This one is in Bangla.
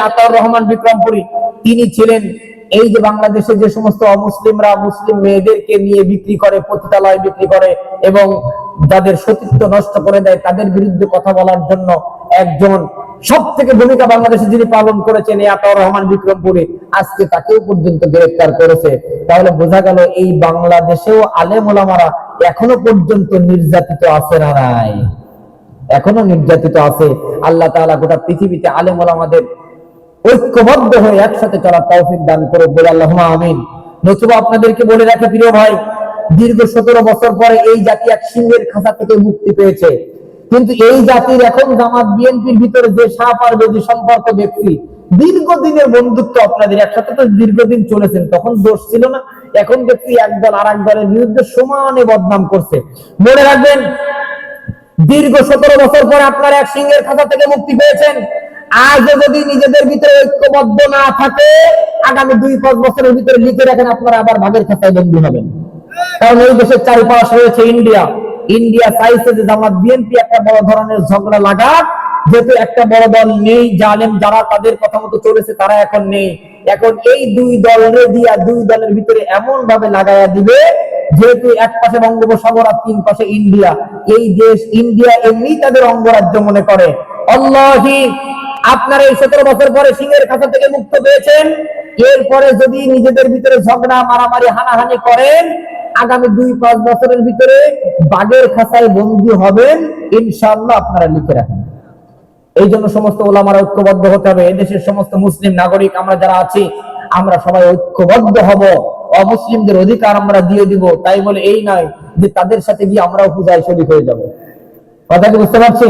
আতাউর রহমান বিক্রমপুরী তিনি ছিলেন এই যে বাংলাদেশে যে সমস্ত অমুসলিমরা মুসলিম মেয়েদেরকে নিয়ে বিক্রি করে, পতিতালয় বিক্রি করে এবং যাদের সতীত্ব নষ্ট করে দেয়, তাদের বিরুদ্ধে কথা বলার জন্য একজন সব থেকে ভূমিকা বাংলাদেশে যিনি পালন করেছেন এই আতাউর রহমান বিক্রমপুরী, আজকে তাকেও পর্যন্ত গ্রেফতার করেছে। তাহলে বোঝা গেল এই বাংলাদেশেও আলেম ওলামারা এখনো পর্যন্ত নির্যাতিত আছে না নাই? এখনো নির্যাতিত আছে। আল্লাহ তাআলা গোটা পৃথিবীতে আলেম ওলামাদের ঐক্যবদ্ধ হয়ে একসাথে চলার তৌফিক দান করুক, বলে আল্লাহুম্মা আমিন। নতুবা আপনাদেরকে বলে রাখি প্রিয় ভাই, দীর্ঘ 17 বছর পরে এই জাতি এক সিংহের খাঁচা থেকে মুক্তি পেয়েছে। কিন্তু এই জাতির এখন জামাত বিএনপির ভিতরে যে সাপ আর বেদি সম্পর্ক দেখছি, দীর্ঘদিনের বন্ধুত্ব আপনাদের একসাথে তো দীর্ঘদিন চলেছেন, তখন দোষ ছিল না। এখন দেখছি একদল আর এক দলের বিরুদ্ধে সমানে বদনাম করছে। মনে রাখবেন, দীর্ঘ 17 বছর পরে আপনারা এক সিংহের খাঁচা থেকে মুক্তি পেয়েছেন। আজ যদি নিজেদের ভিতরে ঐক্যবদ্ধ না থাকে, আগামী 2-5 বছরের ভিতরে লিখে রাখেন আপনারা আবার ভাগের খাতায় বন্দী হবেন। কারণ এই দেশের চারিপাশ রয়েছে ইন্ডিয়া। ইন্ডিয়া চাইছে যে জামাত বিএনপি একটা বড় ধরনের ঝগড়া লাগাক, যেহেতু একটা বড় দল নেই, জালেম যারা তাদের কথা মতো চলেছে তারা এখন নেই, এখন এই দুই দলের দিয়া দুই দলের ভিতরে এমন ভাবে লাগাইয়া দিবে, যেহেতু এক পাশে বঙ্গোপসাগর আর 3 পাশে ইন্ডিয়া, এই দেশ ইন্ডিয়া এমনি তাদের অঙ্গরাজ্য মনে করে। আল্লাহি, আপনারা এই 17 বছর পরে সিংহের খাঁচা থেকে মুক্ত পেয়েছেন, এরপরে যদি নিজেদের ভিতরে ঝগড়া মারামারি হানাহানি করেন, আগামী 2-5 বছরের ভিতরে বাঘের খাঁচায় বন্দী হবেন, ইনশাআল্লাহ আপনারা লিখে রাখেন। এই জন্য সমস্ত ওলামারা ঐক্যবদ্ধ হতে হবে। এদেশের সমস্ত মুসলিম নাগরিক আমরা যারা আছি, আমরা সবাই ঐক্যবদ্ধ হব। অমুসলিমদের অধিকার আমরা দিয়ে দিব, তাই বলে এই নয় যে তাদের সাথে গিয়ে আমরাও পূজায় শরীক হয়ে যাব। কথা কি বুঝতে পারছি?